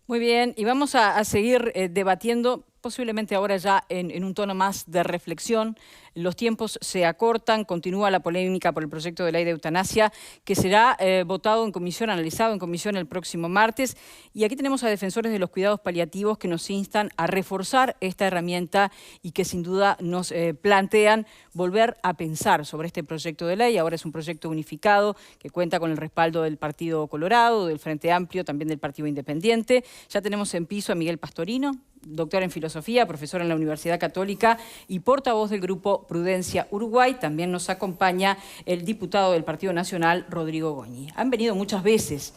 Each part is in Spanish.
Muy bien, y vamos a seguir debatiendo, posiblemente ahora ya en un tono más de reflexión. Los tiempos se acortan, continúa la polémica por el proyecto de ley de eutanasia, que será votado en comisión, analizado en comisión el próximo martes. Y aquí tenemos a defensores de los cuidados paliativos que nos instan a reforzar esta herramienta y que sin duda nos plantean volver a pensar sobre este proyecto de ley. Ahora es un proyecto unificado que cuenta con el respaldo del Partido Colorado, del Frente Amplio, también del Partido Independiente. Ya tenemos en piso a Miguel Pastorino, doctor en filosofía, profesor en la Universidad Católica y portavoz del grupo Prudencia Uruguay. También nos acompaña el diputado del Partido Nacional, Rodrigo Goñi. Han venido muchas veces,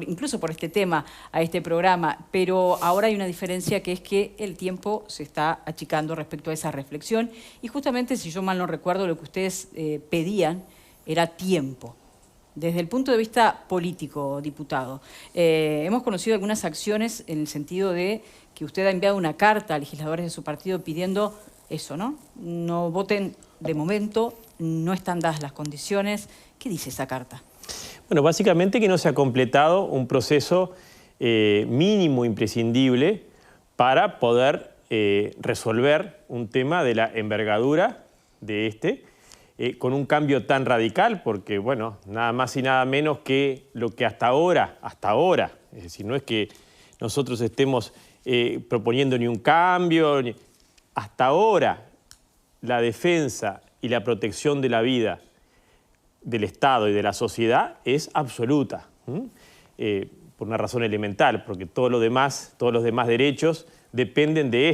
incluso por este tema, a este programa, pero ahora hay una diferencia, que es que el tiempo se está achicando respecto a esa reflexión. Y justamente, si yo mal no recuerdo, lo que ustedes pedían era tiempo. Desde el punto de vista político, diputado, hemos conocido algunas acciones en el sentido de que usted ha enviado una carta a legisladores de su partido pidiendo eso, ¿no? No voten de momento, no están dadas las condiciones. ¿Qué dice esa carta? Bueno, básicamente que no se ha completado un proceso mínimo imprescindible para poder resolver un tema de la envergadura de con un cambio tan radical, porque, bueno, nada más y nada menos que lo que hasta ahora, es decir, no es que nosotros estemos proponiendo ni un cambio, hasta ahora la defensa y la protección de la vida del Estado y de la sociedad es absoluta, por una razón elemental, porque todos los demás derechos dependen de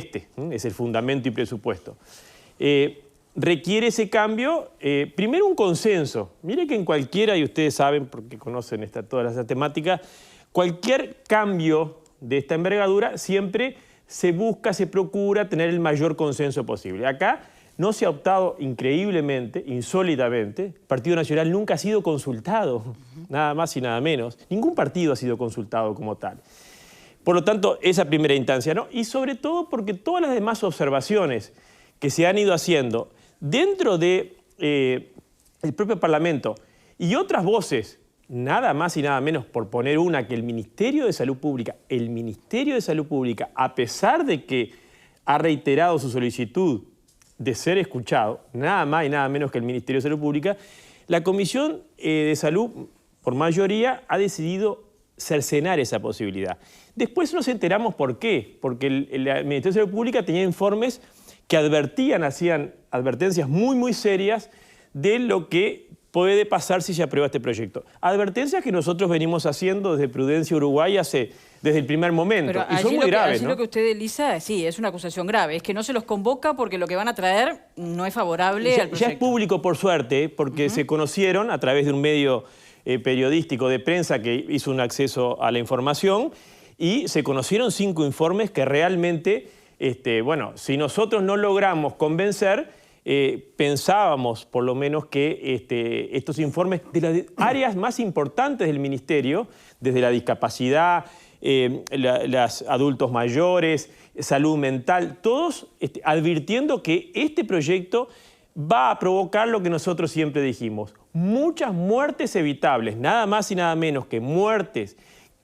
es el fundamento y presupuesto. Requiere ese cambio, primero un consenso. Mire que en cualquiera, y ustedes saben porque conocen todas las temáticas, cualquier cambio de esta envergadura siempre se busca, se procura tener el mayor consenso posible. Acá no se ha optado increíblemente, insólitamente. El Partido Nacional nunca ha sido consultado, nada más y nada menos. Ningún partido ha sido consultado como tal. Por lo tanto, esa primera instancia, ¿no? Y sobre todo porque todas las demás observaciones que se han ido haciendo dentro de el propio Parlamento y otras voces, nada más y nada menos, por poner una, que el Ministerio de Salud Pública, a pesar de que ha reiterado su solicitud de ser escuchado, nada más y nada menos que el Ministerio de Salud Pública, la Comisión de Salud, por mayoría, ha decidido cercenar esa posibilidad. Después nos enteramos por qué, porque el Ministerio de Salud Pública tenía informes que hacían advertencias muy serias de lo que puede pasar si se aprueba este proyecto. Advertencias que nosotros venimos haciendo desde Prudencia Uruguay desde el primer momento. Pero y son muy graves, allí ¿no? Lo que usted, Elisa, sí, es una acusación grave. Es que no se los convoca porque lo que van a traer no es favorable al proyecto. Ya es público, por suerte, porque se conocieron a través de un medio periodístico de prensa que hizo un acceso a la información, y se conocieron 5 informes que realmente, bueno, si nosotros no logramos convencer, pensábamos por lo menos que estos informes de las áreas más importantes del Ministerio, desde la discapacidad, los adultos mayores, salud mental, todos advirtiendo que este proyecto va a provocar lo que nosotros siempre dijimos: muchas muertes evitables, nada más y nada menos que muertes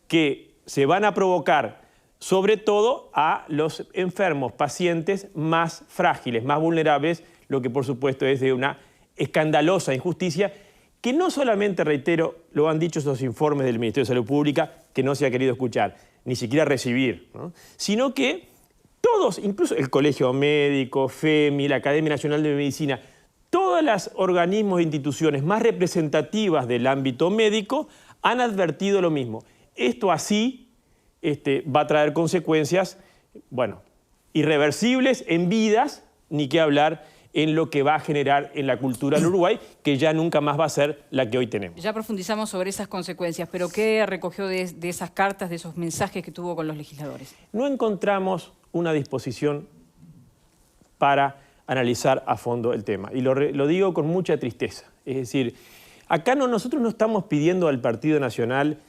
que se van a provocar sobre todo a los enfermos, pacientes más frágiles, más vulnerables, lo que por supuesto es de una escandalosa injusticia que no solamente, reitero, lo han dicho esos informes del Ministerio de Salud Pública, que no se ha querido escuchar, ni siquiera recibir, ¿no? Sino que todos, incluso el Colegio Médico, FEMI, la Academia Nacional de Medicina, todos los organismos e instituciones más representativas del ámbito médico han advertido lo mismo. Esto así va a traer consecuencias, bueno, irreversibles en vidas, ni qué hablar en lo que va a generar en la cultura del Uruguay, que ya nunca más va a ser la que hoy tenemos. Ya profundizamos sobre esas consecuencias, pero ¿qué recogió de esas cartas, de esos mensajes que tuvo con los legisladores? No encontramos una disposición para analizar a fondo el tema, y lo digo con mucha tristeza. Es decir, acá nosotros no estamos pidiendo al Partido Nacional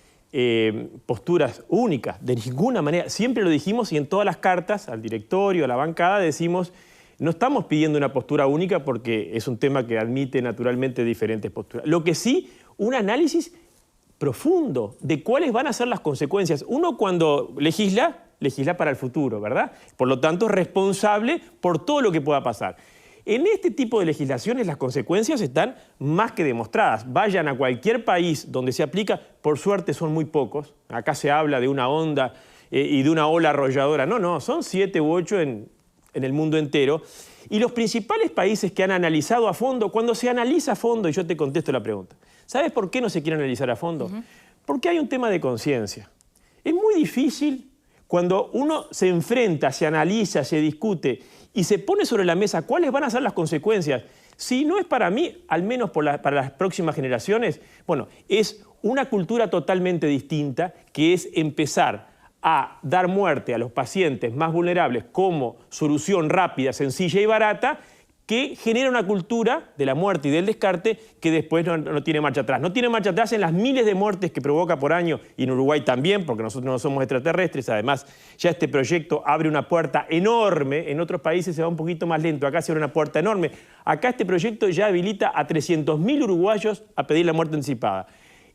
posturas únicas, de ninguna manera. Siempre lo dijimos, y en todas las cartas al directorio, a la bancada, decimos: no estamos pidiendo una postura única, porque es un tema que admite naturalmente diferentes posturas. Lo que sí, un análisis profundo de cuáles van a ser las consecuencias. Uno cuando legisla para el futuro, ¿verdad? Por lo tanto, es responsable por todo lo que pueda pasar. En este tipo de legislaciones las consecuencias están más que demostradas. Vayan a cualquier país donde se aplica, por suerte son muy pocos. Acá se habla de una onda y de una ola arrolladora. No, son 7 u 8 en el mundo entero. Y los principales países que han analizado a fondo, cuando se analiza a fondo, y yo te contesto la pregunta, ¿sabes por qué no se quiere analizar a fondo? Porque hay un tema de conciencia. Es muy difícil cuando uno se enfrenta, se analiza, se discute y se pone sobre la mesa cuáles van a ser las consecuencias. Si no es para mí, al menos para las próximas generaciones, bueno, es una cultura totalmente distinta, que es empezar a dar muerte a los pacientes más vulnerables como solución rápida, sencilla y barata, que genera una cultura de la muerte y del descarte que después no tiene marcha atrás. No tiene marcha atrás en las miles de muertes que provoca por año, y en Uruguay también, porque nosotros no somos extraterrestres. Además, ya este proyecto abre una puerta enorme. En otros países se va un poquito más lento, acá se abre una puerta enorme. Acá este proyecto ya habilita a 300.000 uruguayos a pedir la muerte anticipada.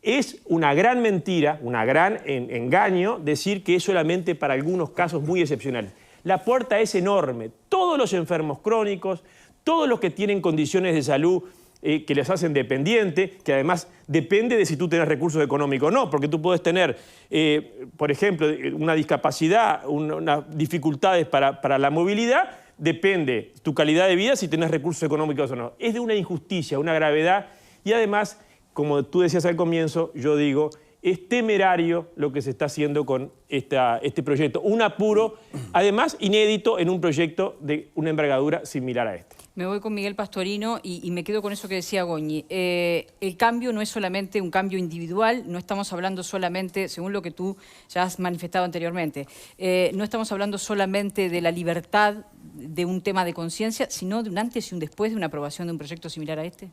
Es una gran mentira, un gran engaño decir que es solamente para algunos casos muy excepcionales. La puerta es enorme. Todos los enfermos crónicos, todos los que tienen condiciones de salud que les hacen dependiente, que además depende de si tú tienes recursos económicos o no, porque tú puedes tener, por ejemplo, una discapacidad, unas dificultades para la movilidad, depende tu calidad de vida si tienes recursos económicos o no. Es de una injusticia, una gravedad, y además, como tú decías al comienzo, yo digo, es temerario lo que se está haciendo con este proyecto. Un apuro, además, inédito en un proyecto de una envergadura similar a este. Me voy con Miguel Pastorino y me quedo con eso que decía Goñi. El cambio no es solamente un cambio individual, no estamos hablando solamente, según lo que tú ya has manifestado anteriormente, no estamos hablando solamente de la libertad de un tema de conciencia, sino de un antes y un después de una aprobación de un proyecto similar a este.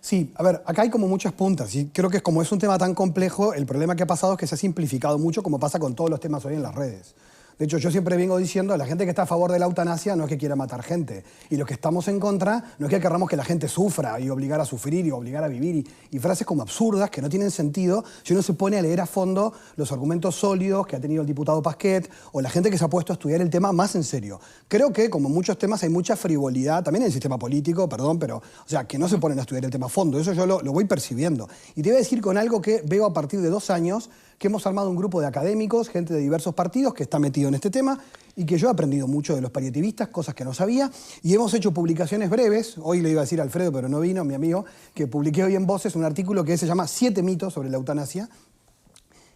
Sí, a ver, acá hay como muchas puntas y creo que como es un tema tan complejo, el problema que ha pasado es que se ha simplificado mucho, como pasa con todos los temas hoy en las redes. De hecho, yo siempre vengo diciendo, la gente que está a favor de la eutanasia no es que quiera matar gente. Y los que estamos en contra no es que querramos que la gente sufra y obligar a sufrir y obligar a vivir. Y frases como absurdas que no tienen sentido si uno se pone a leer a fondo los argumentos sólidos que ha tenido el diputado Pasquet o la gente que se ha puesto a estudiar el tema más en serio. Creo que, como en muchos temas, hay mucha frivolidad, también en el sistema político, perdón, pero, o sea, que no se ponen a estudiar el tema a fondo. Eso yo lo voy percibiendo. Y te voy a decir con algo que veo a partir de 2 años, que hemos armado un grupo de académicos, gente de diversos partidos que está metido en este tema y que yo he aprendido mucho de los paliativistas, cosas que no sabía, y hemos hecho publicaciones breves. Hoy le iba a decir a Alfredo, pero no vino, mi amigo, que publiqué hoy en Voces un artículo que se llama 7 mitos sobre la eutanasia,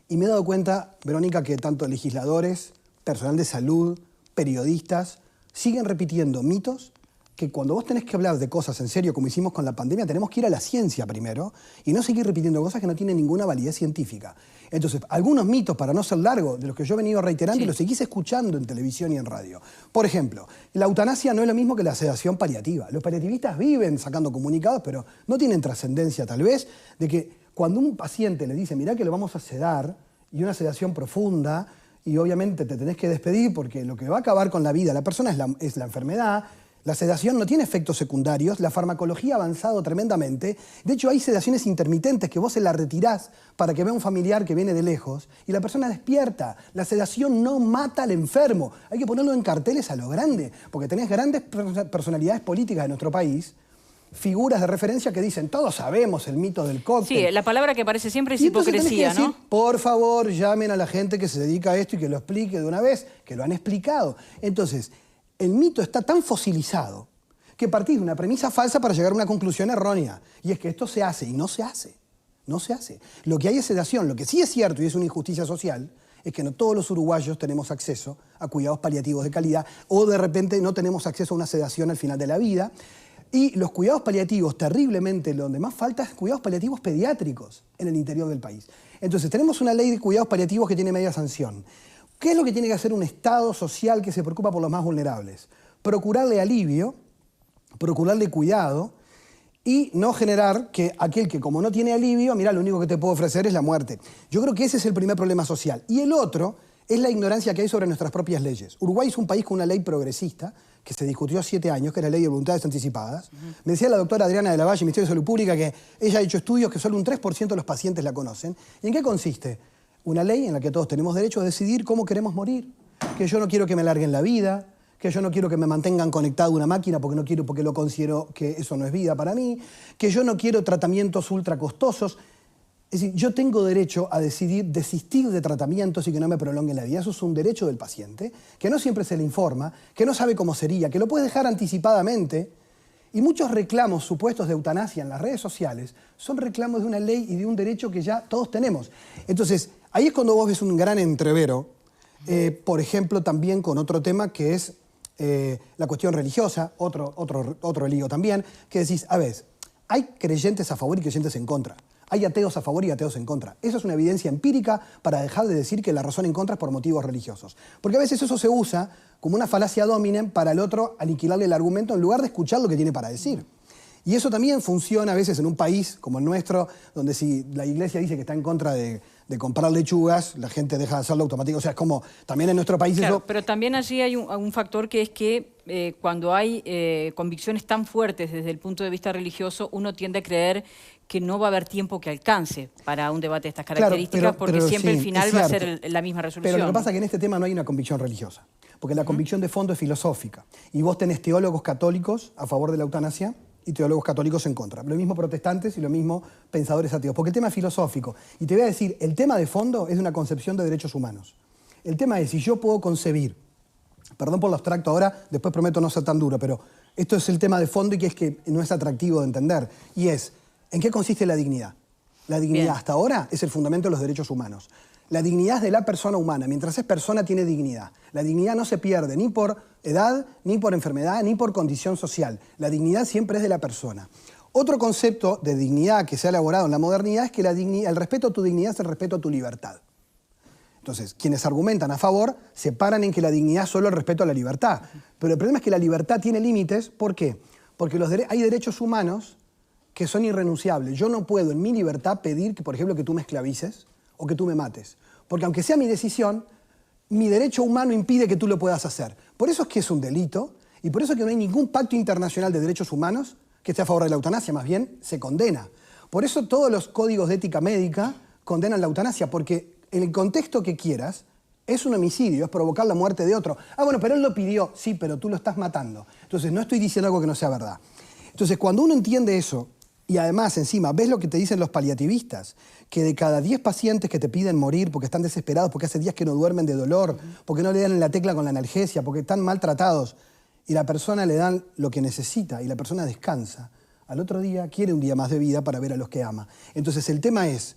y me he dado cuenta, Verónica, que tanto legisladores, personal de salud, periodistas, siguen repitiendo mitos que cuando vos tenés que hablar de cosas en serio, como hicimos con la pandemia, tenemos que ir a la ciencia primero y no seguir repitiendo cosas que no tienen ninguna validez científica. Entonces, algunos mitos, para no ser largo, de los que yo he venido reiterando y los seguís escuchando en televisión y en radio. Por ejemplo, la eutanasia no es lo mismo que la sedación paliativa. Los paliativistas viven sacando comunicados, pero no tienen trascendencia, tal vez, de que cuando un paciente le dice, mirá que lo vamos a sedar, y una sedación profunda, y obviamente te tenés que despedir porque lo que va a acabar con la vida de la persona es la enfermedad. La sedación no tiene efectos secundarios, la farmacología ha avanzado tremendamente. De hecho, hay sedaciones intermitentes que vos se la retirás para que vea un familiar que viene de lejos y la persona despierta. La sedación no mata al enfermo. Hay que ponerlo en carteles a lo grande, porque tenés grandes personalidades políticas de nuestro país, figuras de referencia que dicen, todos sabemos el mito del cóctel. Sí, la palabra que aparece siempre es hipocresía, ¿no? Por favor, llamen a la gente que se dedica a esto y que lo explique de una vez, que lo han explicado. Entonces, el mito está tan fosilizado que partís de una premisa falsa para llegar a una conclusión errónea. Y es que esto se hace y no se hace. No se hace. Lo que hay es sedación. Lo que sí es cierto y es una injusticia social es que no todos los uruguayos tenemos acceso a cuidados paliativos de calidad o de repente no tenemos acceso a una sedación al final de la vida. Y los cuidados paliativos, terriblemente, donde más falta es cuidados paliativos pediátricos en el interior del país. Entonces, tenemos una ley de cuidados paliativos que tiene media sanción. ¿Qué es lo que tiene que hacer un Estado social que se preocupa por los más vulnerables? Procurarle alivio, procurarle cuidado y no generar que aquel que como no tiene alivio, mira, lo único que te puedo ofrecer es la muerte. Yo creo que ese es el primer problema social. Y el otro es la ignorancia que hay sobre nuestras propias leyes. Uruguay es un país con una ley progresista que se discutió 7 años, que es la ley de voluntades anticipadas. Me decía la doctora Adriana de la Valle, Ministerio de Salud Pública, que ella ha hecho estudios que solo un 3% de los pacientes la conocen. ¿Y en qué consiste? Una ley en la que todos tenemos derecho a decidir cómo queremos morir. Que yo no quiero que me alarguen la vida, que yo no quiero que me mantengan conectado a una máquina porque no quiero, porque lo considero que eso no es vida para mí, que yo no quiero tratamientos ultra costosos. Es decir, yo tengo derecho a decidir desistir de tratamientos y que no me prolonguen la vida. Eso es un derecho del paciente, que no siempre se le informa, que no sabe cómo sería, que lo puede dejar anticipadamente. Y muchos reclamos supuestos de eutanasia en las redes sociales son reclamos de una ley y de un derecho que ya todos tenemos. Entonces, ahí es cuando vos ves un gran entrevero, por ejemplo, también con otro tema que es la cuestión religiosa, otro lío también, que decís, a ver, hay creyentes a favor y creyentes en contra. Hay ateos a favor y ateos en contra. Eso es una evidencia empírica para dejar de decir que la razón en contra es por motivos religiosos. Porque a veces eso se usa como una falacia dominem para el otro aniquilarle el argumento en lugar de escuchar lo que tiene para decir. Y eso también funciona a veces en un país como el nuestro, donde si la iglesia dice que está en contra de comprar lechugas, la gente deja de hacerlo automático. O sea, es como también en nuestro país claro, eso... Pero también allí hay un factor que es que cuando hay convicciones tan fuertes desde el punto de vista religioso, uno tiende a creer que no va a haber tiempo que alcance para un debate de estas características, claro, porque siempre sí, el final va a ser la misma resolución. Pero lo que pasa es que en este tema no hay una convicción religiosa, porque la convicción de fondo es filosófica. Y vos tenés teólogos católicos a favor de la eutanasia y teólogos católicos en contra. Lo mismo protestantes y lo mismo pensadores ateos, porque el tema es filosófico. Y te voy a decir, el tema de fondo es una concepción de derechos humanos. El tema es si yo puedo concebir, perdón por lo abstracto ahora, después prometo no ser tan duro, pero esto es el tema de fondo y que es que no es atractivo de entender. Y es, ¿en qué consiste la dignidad? La dignidad hasta ahora es el fundamento de los derechos humanos. La dignidad es de la persona humana. Mientras es persona, tiene dignidad. La dignidad no se pierde ni por edad, ni por enfermedad, ni por condición social. La dignidad siempre es de la persona. Otro concepto de dignidad que se ha elaborado en la modernidad es que el respeto a tu dignidad es el respeto a tu libertad. Entonces, quienes argumentan a favor se paran en que la dignidad es solo el respeto a la libertad. Pero el problema es que la libertad tiene límites. ¿Por qué? Porque hay derechos humanos que son irrenunciables. Yo no puedo en mi libertad pedir que, por ejemplo, que tú me esclavices o que tú me mates. Porque aunque sea mi decisión, mi derecho humano impide que tú lo puedas hacer. Por eso es que es un delito y por eso es que no hay ningún pacto internacional de derechos humanos que esté a favor de la eutanasia, más bien se condena. Por eso todos los códigos de ética médica condenan la eutanasia, porque en el contexto que quieras es un homicidio, es provocar la muerte de otro. Ah, bueno, pero él lo pidió. Sí, pero tú lo estás matando. Entonces no estoy diciendo algo que no sea verdad. Entonces cuando uno entiende eso, y además, encima, ves lo que te dicen los paliativistas, que de cada 10 pacientes que te piden morir porque están desesperados, porque hace días que no duermen de dolor, porque no le dan en la tecla con la analgesia, porque están maltratados, y la persona le dan lo que necesita y la persona descansa, al otro día quiere un día más de vida para ver a los que ama. Entonces el tema es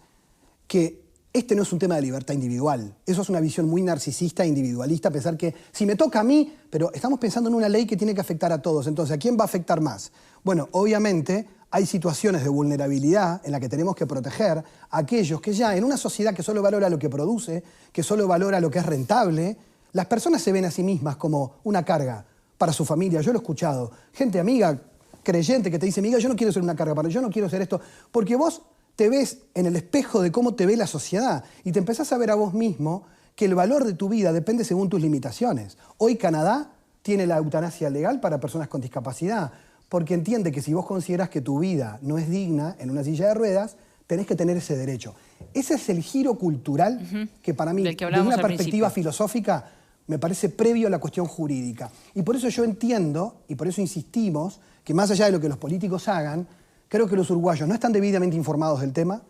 que este no es un tema de libertad individual. Eso es una visión muy narcisista e individualista, pensar que si me toca a mí, pero estamos pensando en una ley que tiene que afectar a todos. Entonces, ¿a quién va a afectar más? Bueno, obviamente hay situaciones de vulnerabilidad en las que tenemos que proteger a aquellos que ya en una sociedad que solo valora lo que produce, que solo valora lo que es rentable, las personas se ven a sí mismas como una carga para su familia. Yo lo he escuchado. Gente amiga, creyente, que te dice, amiga, yo no quiero ser una carga para yo no quiero ser esto. Porque vos te ves en el espejo de cómo te ve la sociedad y te empezás a ver a vos mismo que el valor de tu vida depende según tus limitaciones. Hoy Canadá tiene la eutanasia legal para personas con discapacidad, porque entiende que si vos consideras que tu vida no es digna en una silla de ruedas, tenés que tener ese derecho. Ese es el giro cultural que para mí, desde una perspectiva filosófica, me parece previo a la cuestión jurídica. Y por eso yo entiendo, y por eso insistimos, que más allá de lo que los políticos hagan, creo que los uruguayos no están debidamente informados del tema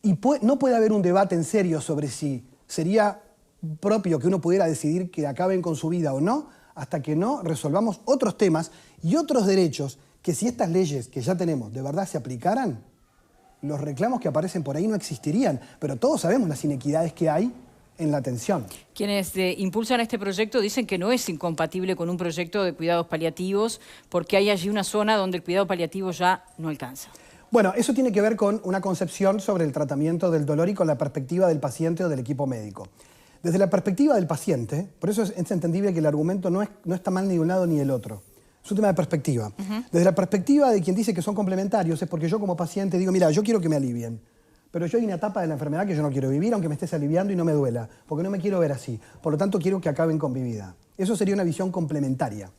y no puede haber un debate en serio sobre si sería propio que uno pudiera decidir que acaben con su vida o no, hasta que no resolvamos otros temas y otros derechos que si estas leyes que ya tenemos de verdad se aplicaran, los reclamos que aparecen por ahí no existirían. Pero todos sabemos las inequidades que hay en la atención. Quienes impulsan este proyecto dicen que no es incompatible con un proyecto de cuidados paliativos porque hay allí una zona donde el cuidado paliativo ya no alcanza. Bueno, eso tiene que ver con una concepción sobre el tratamiento del dolor y con la perspectiva del paciente o del equipo médico. Desde la perspectiva del paciente, por eso es entendible que el argumento no está mal ni de un lado ni del otro. Es un tema de perspectiva. Desde la perspectiva de quien dice que son complementarios es porque yo como paciente digo, mira, yo quiero que me alivien, pero yo hay una etapa de la enfermedad que yo no quiero vivir, aunque me estés aliviando y no me duela, porque no me quiero ver así. Por lo tanto, quiero que acaben con mi vida. Eso sería una visión complementaria.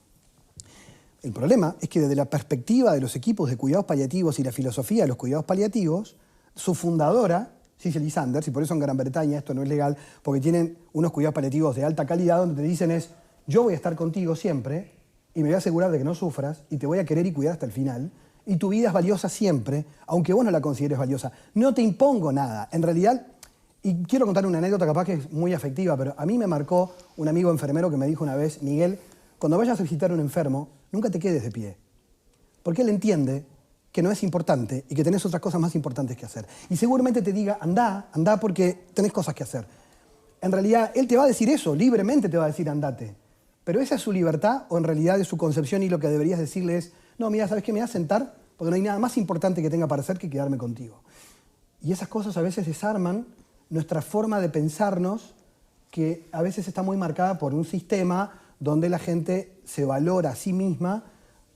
El problema es que desde la perspectiva de los equipos de cuidados paliativos y la filosofía de los cuidados paliativos, su fundadora, Cicely Saunders, y por eso en Gran Bretaña esto no es legal, porque tienen unos cuidados paliativos de alta calidad donde te dicen yo voy a estar contigo siempre y me voy a asegurar de que no sufras y te voy a querer y cuidar hasta el final. Y tu vida es valiosa siempre, aunque vos no la consideres valiosa. No te impongo nada. En realidad, y quiero contar una anécdota capaz que es muy afectiva, pero a mí me marcó un amigo enfermero que me dijo una vez, Miguel, cuando vayas a visitar a un enfermo, nunca te quedes de pie. Porque él entiende que no es importante y que tenés otras cosas más importantes que hacer. Y seguramente te diga, andá porque tenés cosas que hacer. En realidad, él te va a decir eso, libremente te va a decir andate. Pero esa es su libertad o en realidad es su concepción y lo que deberías decirle es, no, mira, ¿sabes qué? Me voy a sentar porque no hay nada más importante que tenga para hacer que quedarme contigo. Y esas cosas a veces desarman nuestra forma de pensarnos, que a veces está muy marcada por un sistema donde la gente se valora a sí misma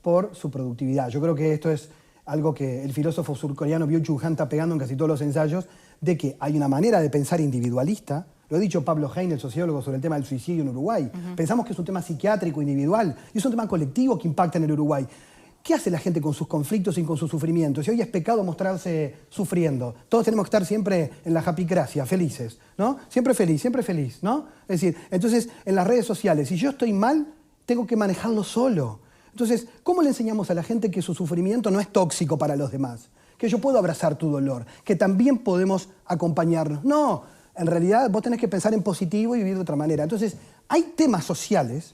por su productividad. Yo creo que esto es algo que el filósofo surcoreano Byung-Chul Han está pegando en casi todos los ensayos, de que hay una manera de pensar individualista. Lo ha dicho Pablo Heine, el sociólogo, sobre el tema del suicidio en Uruguay. Pensamos que es un tema psiquiátrico, individual, y es un tema colectivo que impacta en el Uruguay. ¿Qué hace la gente con sus conflictos y con sus sufrimientos? Si hoy es pecado mostrarse sufriendo. Todos tenemos que estar siempre en la happycracia, felices, ¿no? Siempre feliz, ¿no? Es decir, entonces, en las redes sociales, si yo estoy mal, tengo que manejarlo solo. Entonces, ¿cómo le enseñamos a la gente que su sufrimiento no es tóxico para los demás? Que yo puedo abrazar tu dolor, que también podemos acompañarnos. No, en realidad vos tenés que pensar en positivo y vivir de otra manera. Entonces, hay temas sociales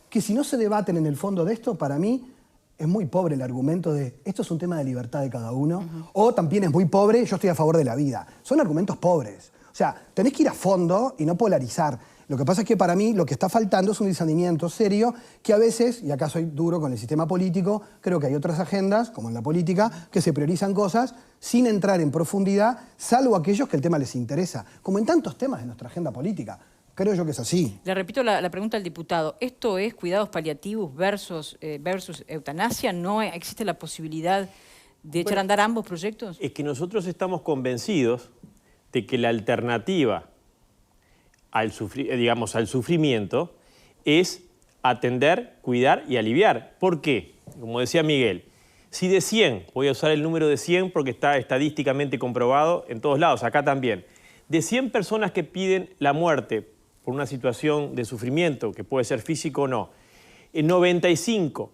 que si no se debaten en el fondo de esto, para mí es muy pobre el argumento de esto es un tema de libertad de cada uno, o también es muy pobre, yo estoy a favor de la vida. Son argumentos pobres. O sea, tenés que ir a fondo y no polarizar. Lo que pasa es que para mí lo que está faltando es un discernimiento serio que a veces, y acá soy duro con el sistema político, creo que hay otras agendas, como en la política, que se priorizan cosas sin entrar en profundidad, salvo aquellos que el tema les interesa, como en tantos temas de nuestra agenda política. Creo yo que es así. Le repito la pregunta al diputado. ¿Esto es cuidados paliativos versus eutanasia? ¿No existe la posibilidad de echar a andar ambos proyectos? Es que nosotros estamos convencidos de que la alternativa al sufrimiento es atender, cuidar y aliviar. ¿Por qué? Como decía Miguel, si de 100, voy a usar el número de 100 porque está estadísticamente comprobado en todos lados, acá también, de 100 personas que piden la muerte por una situación de sufrimiento, que puede ser físico o no, en 95,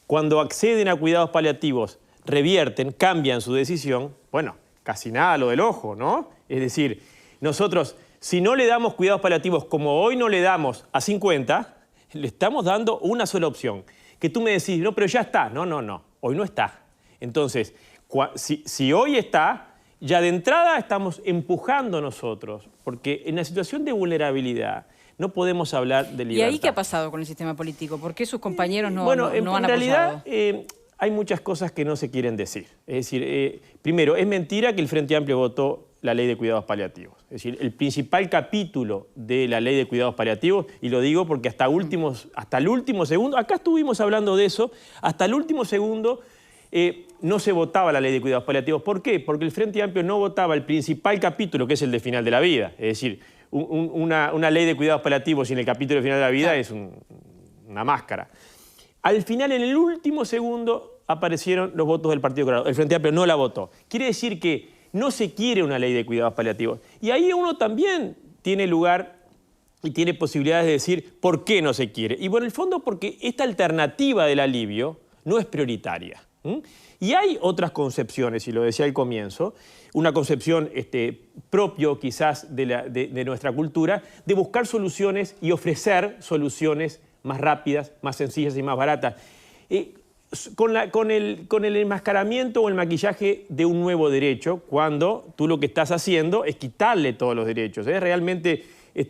cuando acceden a cuidados paliativos, revierten, cambian su decisión, bueno, casi nada lo del ojo, ¿no? Es decir, nosotros, si no le damos cuidados paliativos como hoy no le damos a 50, le estamos dando una sola opción. Que tú me decís, no, pero ya está. No, hoy no está. Entonces, si hoy está, ya de entrada estamos empujando nosotros, porque en la situación de vulnerabilidad no podemos hablar de libertad. ¿Y ahí qué ha pasado con el sistema político? ¿Por qué sus compañeros no han apoyado? Bueno, en realidad hay muchas cosas que no se quieren decir. Es decir, primero, es mentira que el Frente Amplio votó la Ley de Cuidados Paliativos. Es decir, el principal capítulo de la Ley de Cuidados Paliativos, y lo digo porque hasta el último segundo, acá estuvimos hablando de eso, hasta el último segundo no se votaba la Ley de Cuidados Paliativos. ¿Por qué? Porque el Frente Amplio no votaba el principal capítulo, que es el de final de la vida. Es decir, una ley de cuidados paliativos sin el capítulo de final de la vida es una máscara. Al final, en el último segundo, aparecieron los votos del Partido Colorado. El Frente Amplio no la votó. Quiere decir que no se quiere una ley de cuidados paliativos. Y ahí uno también tiene lugar y tiene posibilidades de decir por qué no se quiere. Y por el fondo porque esta alternativa del alivio no es prioritaria. Y hay otras concepciones, y lo decía al comienzo, una concepción propio quizás de nuestra cultura, de buscar soluciones y ofrecer soluciones más rápidas, más sencillas y más baratas. Con el enmascaramiento o el maquillaje de un nuevo derecho, cuando tú lo que estás haciendo es quitarle todos los derechos. Es realmente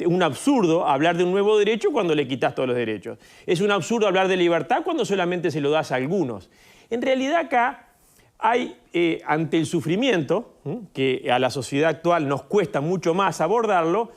un absurdo hablar de un nuevo derecho cuando le quitas todos los derechos. Es un absurdo hablar de libertad cuando solamente se lo das a algunos. En realidad acá hay, ante el sufrimiento, que a la sociedad actual nos cuesta mucho más abordarlo,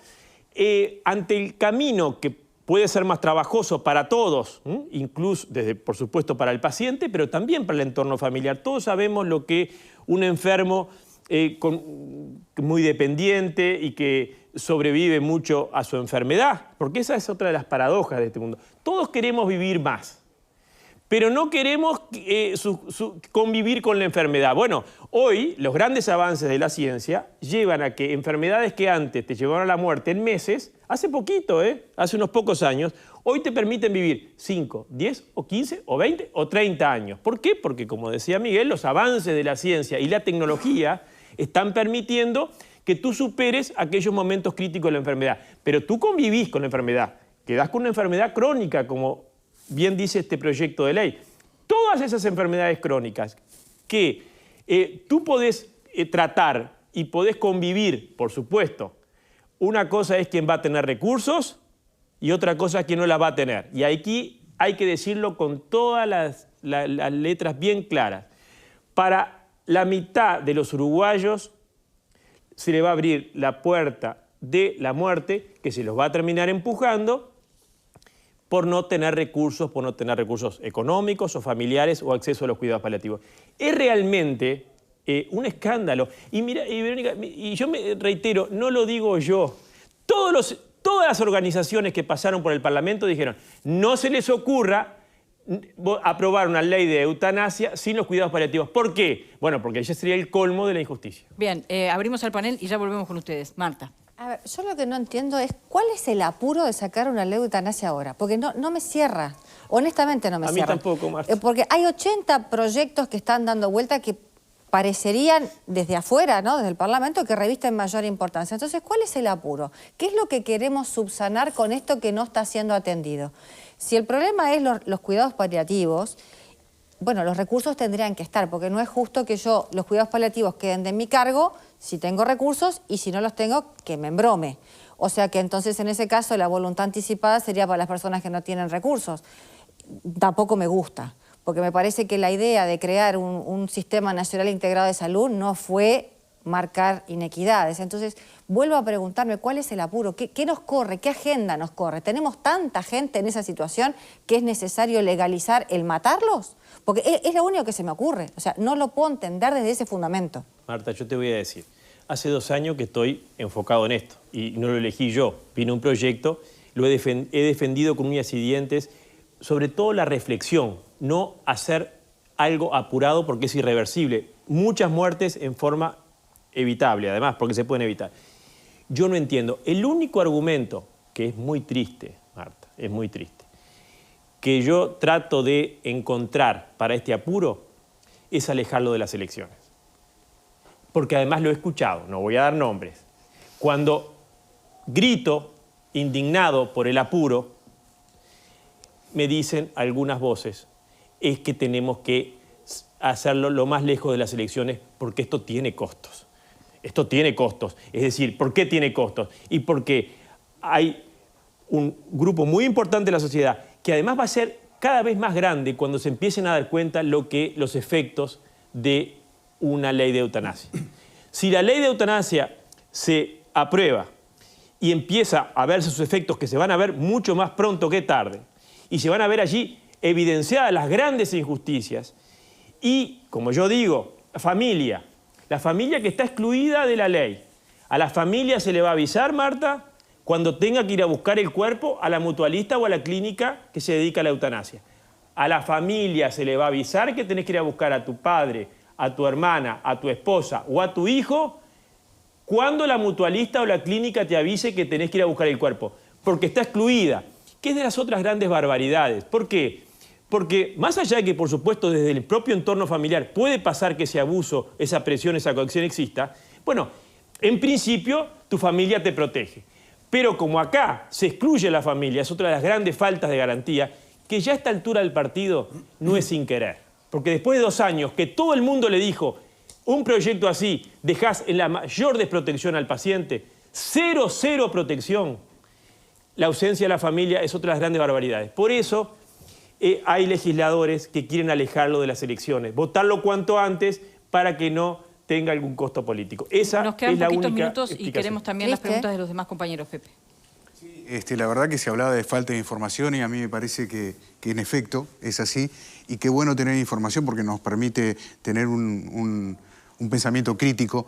ante el camino que puede ser más trabajoso para todos, incluso, por supuesto, para el paciente, pero también para el entorno familiar. Todos sabemos lo que un enfermo muy dependiente y que sobrevive mucho a su enfermedad, porque esa es otra de las paradojas de este mundo. Todos queremos vivir más, pero no queremos convivir con la enfermedad. Bueno, hoy los grandes avances de la ciencia llevan a que enfermedades que antes te llevaron a la muerte en meses, hace poquito, hace unos pocos años, hoy te permiten vivir 5, 10 o 15 o 20 o 30 años. ¿Por qué? Porque, como decía Miguel, los avances de la ciencia y la tecnología están permitiendo que tú superes aquellos momentos críticos de la enfermedad. Pero tú convivís con la enfermedad, quedás con una enfermedad crónica, como bien dice este proyecto de ley. Todas esas enfermedades crónicas que tú podés tratar y podés convivir, por supuesto. Una cosa es quien va a tener recursos y otra cosa es quien no la va a tener. Y aquí hay que decirlo con todas las letras bien claras. Para la mitad de los uruguayos se le va a abrir la puerta de la muerte, que se los va a terminar empujando por no tener recursos económicos o familiares o acceso a los cuidados paliativos. Es realmente un escándalo. Y mira, Verónica, y yo me reitero, no lo digo yo. Todas las organizaciones que pasaron por el Parlamento dijeron, no se les ocurra aprobar una ley de eutanasia sin los cuidados paliativos. ¿Por qué? Bueno, porque ese sería el colmo de la injusticia. Bien, abrimos el panel y ya volvemos con ustedes. Marta. A ver, yo lo que no entiendo es cuál es el apuro de sacar una ley de eutanasia ahora, porque no me cierra, honestamente no me cierra. A mí tampoco, Marta. Porque hay 80 proyectos que están dando vuelta que parecerían desde afuera, ¿no?, desde el Parlamento, que revisten mayor importancia. Entonces, ¿cuál es el apuro? ¿Qué es lo que queremos subsanar con esto que no está siendo atendido? Si el problema es los cuidados paliativos, bueno, los recursos tendrían que estar, porque no es justo que los cuidados paliativos queden de mi cargo si tengo recursos y si no los tengo, que me embrome. O sea que entonces en ese caso la voluntad anticipada sería para las personas que no tienen recursos. Tampoco me gusta, porque me parece que la idea de crear un sistema nacional integrado de salud no fue marcar inequidades. Entonces, vuelvo a preguntarme cuál es el apuro, qué nos corre, qué agenda nos corre. ¿Tenemos tanta gente en esa situación que es necesario legalizar el matarlos? Porque es lo único que se me ocurre. O sea, no lo puedo entender desde ese fundamento. Marta, yo te voy a decir, hace 2 años que estoy enfocado en esto y no lo elegí yo. Vino un proyecto, lo he defendido con uñas y dientes, sobre todo la reflexión, no hacer algo apurado porque es irreversible. Muchas muertes en forma evitable, además, porque se pueden evitar. Yo no entiendo. El único argumento, que es muy triste, Marta, es muy triste, que yo trato de encontrar para este apuro, es alejarlo de las elecciones. Porque además lo he escuchado, no voy a dar nombres. Cuando grito, indignado por el apuro, me dicen algunas voces, es que tenemos que hacerlo lo más lejos de las elecciones porque esto tiene costos. Esto tiene costos. Es decir, ¿por qué tiene costos? Y porque hay un grupo muy importante de la sociedad que además va a ser cada vez más grande cuando se empiecen a dar cuenta los efectos de una ley de eutanasia. Si la ley de eutanasia se aprueba y empieza a verse sus efectos, que se van a ver mucho más pronto que tarde, y se van a ver allí evidenciadas las grandes injusticias, y, como yo digo, la familia que está excluida de la ley. A la familia se le va a avisar, Marta, cuando tenga que ir a buscar el cuerpo a la mutualista o a la clínica que se dedica a la eutanasia. A la familia se le va a avisar que tenés que ir a buscar a tu padre, a tu hermana, a tu esposa o a tu hijo cuando la mutualista o la clínica te avise que tenés que ir a buscar el cuerpo, porque está excluida, que es de las otras grandes barbaridades. ¿Por qué? Porque más allá de que, por supuesto, desde el propio entorno familiar puede pasar que ese abuso, esa presión, esa coacción exista, bueno, en principio tu familia te protege. Pero como acá se excluye la familia, es otra de las grandes faltas de garantía, que ya a esta altura del partido no es sin querer. Porque después de 2 años que todo el mundo le dijo, un proyecto así, dejás en la mayor desprotección al paciente, cero protección, la ausencia de la familia es otra de las grandes barbaridades. Por eso hay legisladores que quieren alejarlo de las elecciones, votarlo cuanto antes para que no tenga algún costo político. Esa Nos quedan es la poquitos única minutos y explicación. queremos también las preguntas de los demás compañeros, Pepe. La verdad que se hablaba de falta de información y a mí me parece que en efecto es así, y qué bueno tener información porque nos permite tener un un pensamiento crítico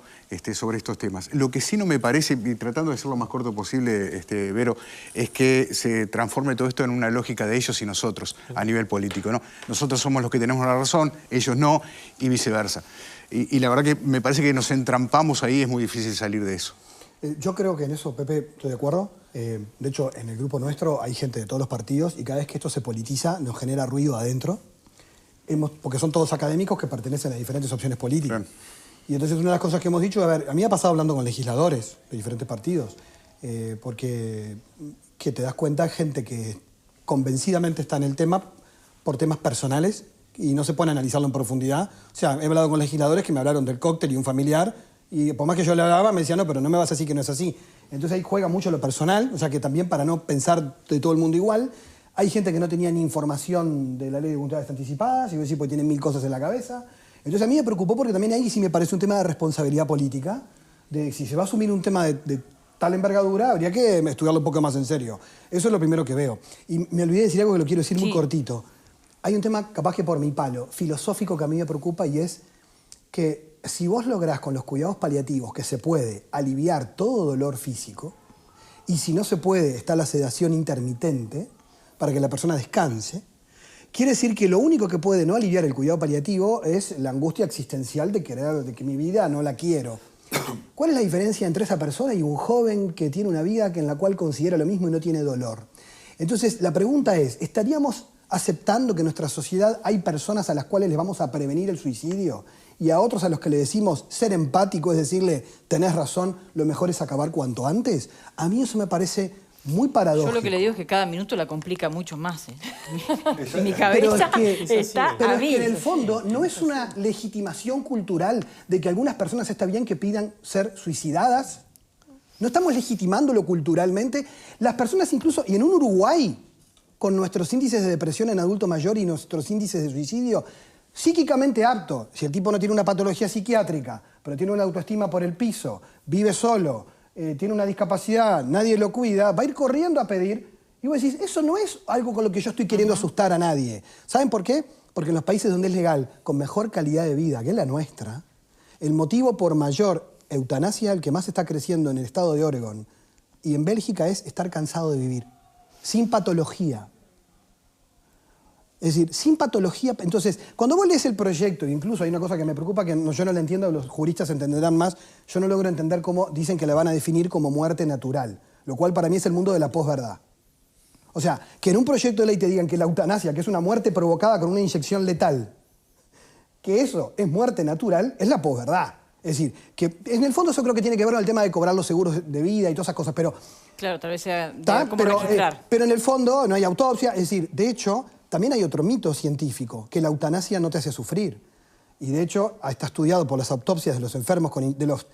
sobre estos temas. Lo que sí no me parece, y tratando de ser lo más corto posible, Vero, es que se transforme todo esto en una lógica de ellos y nosotros a nivel político, ¿no? Nosotros somos los que tenemos la razón, ellos no, y viceversa. Y la verdad que me parece que nos entrampamos ahí, es muy difícil salir de eso. Yo creo que en eso, Pepe, estoy de acuerdo. De hecho, en el grupo nuestro hay gente de todos los partidos y cada vez que esto se politiza nos genera ruido adentro, porque son todos académicos que pertenecen a diferentes opciones políticas. Bien. Y entonces una de las cosas que hemos dicho, a ver, a mí me ha pasado hablando con legisladores de diferentes partidos, porque que te das cuenta gente que convencidamente está en el tema por temas personales y no se pone a analizarlo en profundidad. O sea, he hablado con legisladores que me hablaron del cóctel y un familiar y por más que yo le hablaba me decían, no, pero no me vas a decir que no es así. Entonces ahí juega mucho lo personal, o sea que también para no pensar de todo el mundo igual. Hay gente que no tenía ni información de la ley de voluntades anticipadas, y voy a decir, pues tienen 1000 cosas en la cabeza. Entonces a mí me preocupó porque también ahí sí me parece un tema de responsabilidad política, de si se va a asumir un tema de tal envergadura, habría que estudiarlo un poco más en serio. Eso es lo primero que veo. Y me olvidé de decir algo que lo quiero decir muy cortito. Hay un tema, capaz que por mi palo, filosófico que a mí me preocupa y es que si vos lográs con los cuidados paliativos que se puede aliviar todo dolor físico, y si no se puede, está la sedación intermitente para que la persona descanse, quiere decir que lo único que puede no aliviar el cuidado paliativo es la angustia existencial de que mi vida no la quiero. ¿Cuál es la diferencia entre esa persona y un joven que tiene una vida en la cual considera lo mismo y no tiene dolor? Entonces, la pregunta es, ¿estaríamos aceptando que en nuestra sociedad hay personas a las cuales les vamos a prevenir el suicidio y a otros a los que le decimos ser empático, es decirle, tenés razón, lo mejor es acabar cuanto antes? A mí eso me parece muy paradójico. Yo lo que le digo es que cada minuto la complica mucho más. En mi cabeza está pero es que en el fondo no es una legitimación cultural de que algunas personas está bien que pidan ser suicidadas. No estamos legitimándolo culturalmente. Las personas incluso, y en un Uruguay, con nuestros índices de depresión en adulto mayor y nuestros índices de suicidio, psíquicamente apto, si el tipo no tiene una patología psiquiátrica, pero tiene una autoestima por el piso, vive solo, tiene una discapacidad, nadie lo cuida, va a ir corriendo a pedir, y vos decís, eso no es algo con lo que yo estoy queriendo asustar a nadie. ¿Saben por qué? Porque en los países donde es legal, con mejor calidad de vida que es la nuestra, el motivo por mayor eutanasia, el que más está creciendo en el estado de Oregon y en Bélgica, es estar cansado de vivir, sin patología. Es decir, sin patología. Entonces, cuando vos lees el proyecto, incluso hay una cosa que me preocupa, que yo no la entiendo, los juristas entenderán más, yo no logro entender cómo dicen que la van a definir como muerte natural, lo cual para mí es el mundo de la posverdad. O sea, que en un proyecto de ley te digan que la eutanasia, que es una muerte provocada con una inyección letal, que eso es muerte natural, es la posverdad. Es decir, que en el fondo eso creo que tiene que ver con el tema de cobrar los seguros de vida y todas esas cosas, pero... Claro, tal vez sea cómo registrar. Pero en el fondo no hay autopsia, es decir, de hecho... También hay otro mito científico, que la eutanasia no te hace sufrir. Y de hecho está estudiado por las autopsias de los enfermos, de los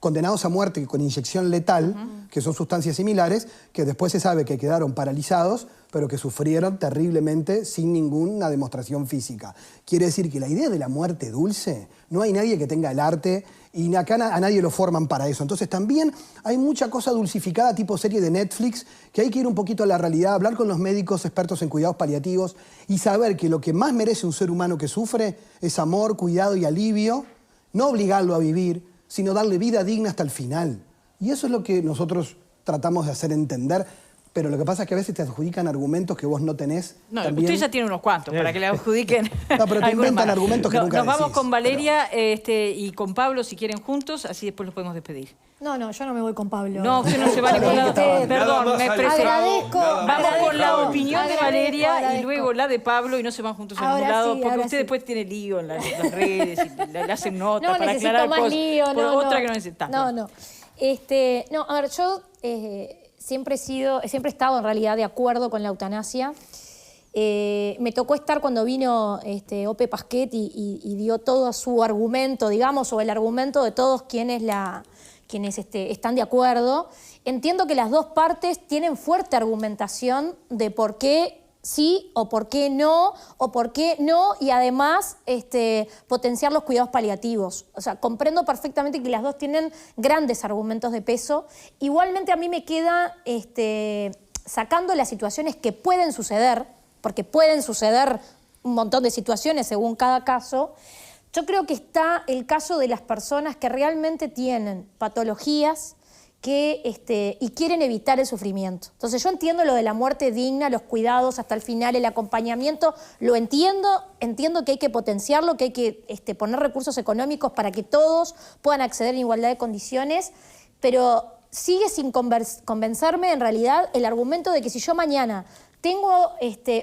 condenados a muerte con inyección letal, que son sustancias similares, que después se sabe que quedaron paralizados, pero que sufrieron terriblemente sin ninguna demostración física. Quiere decir que la idea de la muerte dulce, no hay nadie que tenga el arte y acá a nadie lo forman para eso. Entonces también hay mucha cosa dulcificada tipo serie de Netflix, que hay que ir un poquito a la realidad, hablar con los médicos expertos en cuidados paliativos y saber que lo que más merece un ser humano que sufre es amor, cuidado y alivio, no obligarlo a vivir, sino darle vida digna hasta el final. Y eso es lo que nosotros tratamos de hacer entender, pero lo que pasa es que a veces te adjudican argumentos que vos no tenés. No, también. usted ya tiene unos cuantos para que le adjudiquen. No, pero te inventan argumentos que nunca Nos vamos decís, con Valeria y con Pablo, si quieren juntos, así después los podemos despedir. No, yo no me voy con Pablo. No, usted no se va a ningún lado. Perdón, me expresé. Vamos con la opinión de Valeria y luego la de Pablo y no se van juntos a ningún lado, porque usted después tiene lío en las redes y le hacen notas para aclarar cosas. Lío, otra que no necesita. No, a ver, yo siempre he estado en realidad de acuerdo con la eutanasia. Me tocó estar cuando vino Ope Pasquet y dio todo su argumento, digamos, o el argumento de todos quienes están de acuerdo. Entiendo que las dos partes tienen fuerte argumentación de por qué sí o por qué no, y además potenciar los cuidados paliativos. O sea, comprendo perfectamente que las dos tienen grandes argumentos de peso. Igualmente a mí me queda, sacando las situaciones que pueden suceder, porque pueden suceder un montón de situaciones según cada caso, Yo creo que está el caso de las personas que realmente tienen patologías y quieren evitar el sufrimiento. Entonces yo entiendo lo de la muerte digna, los cuidados hasta el final, el acompañamiento, lo entiendo que hay que potenciarlo, que hay que poner recursos económicos para que todos puedan acceder en igualdad de condiciones, pero sigue sin convencerme en realidad el argumento de que si yo mañana tengo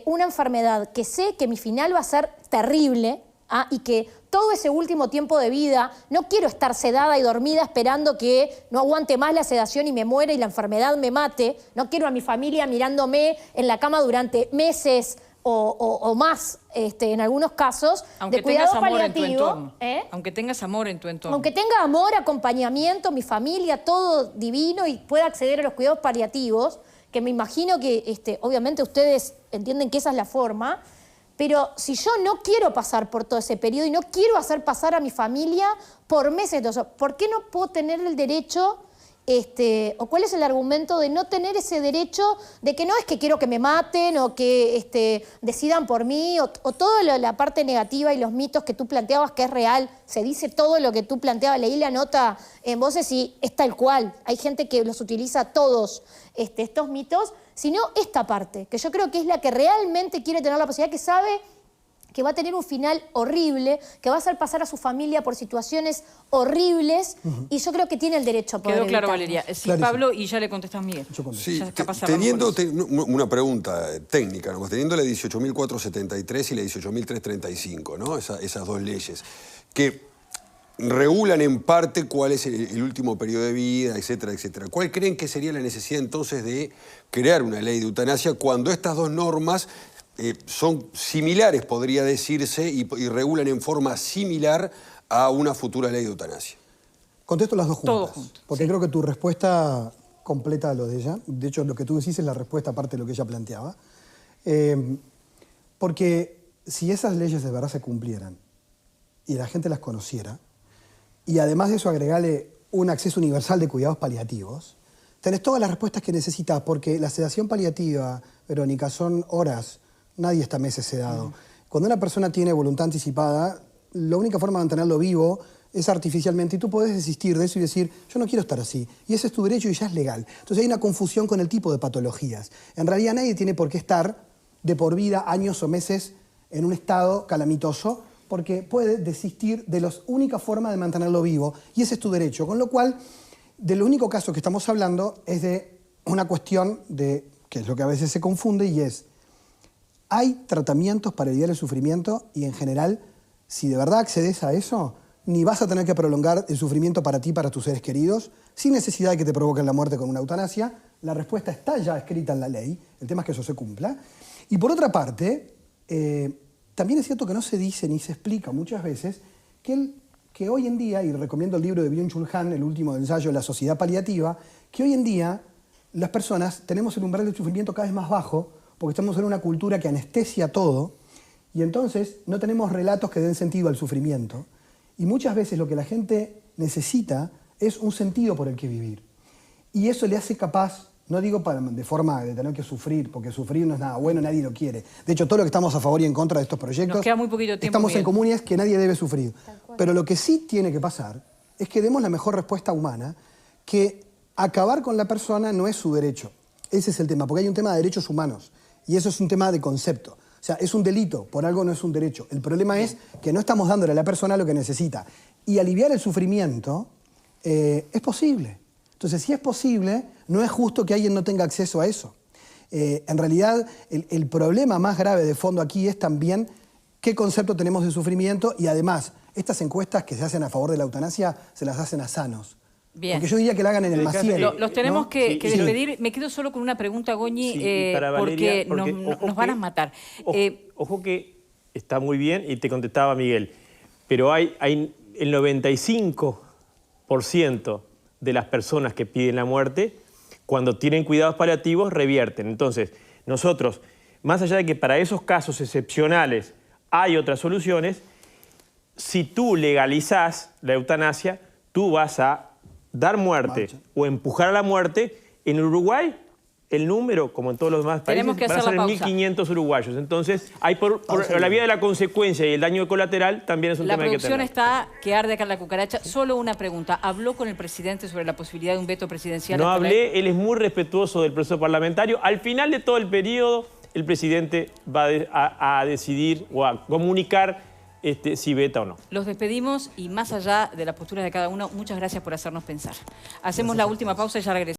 una enfermedad que sé que mi final va a ser terrible, y que todo ese último tiempo de vida no quiero estar sedada y dormida esperando que no aguante más la sedación y me muera y la enfermedad me mate, no quiero a mi familia mirándome en la cama durante meses o más, en algunos casos, aunque de cuidado tengas amor paliativo. en tu entorno. Aunque tengas amor en tu entorno. Aunque tenga amor, acompañamiento, mi familia, todo divino y pueda acceder a los cuidados paliativos, que me imagino que obviamente ustedes entienden que esa es la forma. Pero si yo no quiero pasar por todo ese periodo y no quiero hacer pasar a mi familia por meses, entonces, ¿por qué no puedo tener el derecho, o cuál es el argumento de no tener ese derecho de que no es que quiero que me maten o que decidan por mí o toda la parte negativa y los mitos que tú planteabas que es real? Se dice todo lo que tú planteabas, leí la nota en Voces y es tal cual. Hay gente que los utiliza todos estos mitos, sino esta parte, que yo creo que es la que realmente quiere tener la posibilidad, que sabe que va a tener un final horrible, que va a hacer pasar a su familia por situaciones horribles, y yo creo que tiene el derecho a poder Quedó claro, evitarlo. Valeria. Sí, Pablo, y ya le contestas Miguel. Sí, Ya capaz cerramos teniendo con eso. una pregunta técnica, ¿no? Teniendo la 18.473 y la 18.335, ¿no? Esas dos leyes, que regulan en parte cuál es el último periodo de vida, etcétera, etcétera. ¿Cuál creen que sería la necesidad entonces de crear una ley de eutanasia cuando estas dos normas son similares, podría decirse, y regulan en forma similar a una futura ley de eutanasia? Contesto las dos juntas. Todo junto, porque creo que tu respuesta completa lo de ella. De hecho, lo que tú decís es la respuesta aparte de lo que ella planteaba. Porque si esas leyes de verdad se cumplieran y la gente las conociera, y además de eso agregarle un acceso universal de cuidados paliativos, tenés todas las respuestas que necesitas, porque la sedación paliativa, Verónica, son horas. Nadie está meses sedado. Cuando una persona tiene voluntad anticipada, la única forma de mantenerlo vivo es artificialmente, y tú podés desistir de eso y decir, yo no quiero estar así. Y ese es tu derecho y ya es legal. Entonces hay una confusión con el tipo de patologías. En realidad nadie tiene por qué estar de por vida, años o meses, en un estado calamitoso, porque puede desistir de la única forma de mantenerlo vivo, y ese es tu derecho. Con lo cual, del único caso que estamos hablando es de una cuestión de, que es lo que a veces se confunde, y es, hay tratamientos para aliviar el sufrimiento y en general, si de verdad accedes a eso, ni vas a tener que prolongar el sufrimiento para ti y para tus seres queridos, sin necesidad de que te provoquen la muerte con una eutanasia. La respuesta está ya escrita en la ley, el tema es que eso se cumpla. Y por otra parte, también es cierto que no se dice ni se explica muchas veces que hoy en día, y recomiendo el libro de Byung-Chul Han, el último ensayo de la sociedad paliativa, que hoy en día las personas tenemos el umbral del sufrimiento cada vez más bajo, porque estamos en una cultura que anestesia todo, y entonces no tenemos relatos que den sentido al sufrimiento. Y muchas veces lo que la gente necesita es un sentido por el que vivir. Y eso le hace capaz, no digo de forma de tener que sufrir, porque sufrir no es nada bueno, nadie lo quiere. De hecho, todo lo que estamos a favor y en contra de estos proyectos, Nos queda muy poquito tiempo, estamos en Miguel. común y es que nadie debe sufrir. Pero lo que sí tiene que pasar es que demos la mejor respuesta humana, que acabar con la persona no es su derecho. Ese es el tema, porque hay un tema de derechos humanos. Y eso es un tema de concepto. O sea, es un delito, por algo no es un derecho. El problema es que no estamos dándole a la persona lo que necesita. Y aliviar el sufrimiento es posible. Entonces, si es posible, no es justo que alguien no tenga acceso a eso. En realidad, el problema más grave de fondo aquí es también qué concepto tenemos de sufrimiento, y además, estas encuestas que se hacen a favor de la eutanasia se las hacen a sanos. Bien. Porque yo diría que la hagan en el Maciel. Los tenemos ¿no? que Sí. despedir. Me quedo solo con una pregunta, Goñi, Sí, para Valeria, porque ojo nos van a que- matar. Ojo que está muy bien, y te contestaba Miguel, pero hay el 95% de las personas que piden la muerte, cuando tienen cuidados paliativos, revierten. Entonces, nosotros, más allá de que para esos casos excepcionales hay otras soluciones, si tú legalizás la eutanasia, tú vas a dar muerte o empujar a la muerte. En Uruguay el número, como en todos los demás países, Tenemos que van a hacer ser la pausa. 1.500 uruguayos. Entonces, hay por la vía de la consecuencia y el daño colateral también es un La tema que hay que producción tener. está que arde acá en la cucaracha. Solo una pregunta. ¿Habló con el presidente sobre la posibilidad de un veto presidencial? No a esta ley? hablé, él es muy respetuoso del proceso parlamentario. Al final de todo el periodo, el presidente va a decidir o a comunicar si veta o no. Los despedimos y más allá de la postura de cada uno, muchas gracias por hacernos pensar. Hacemos la última pausa y ya regresamos.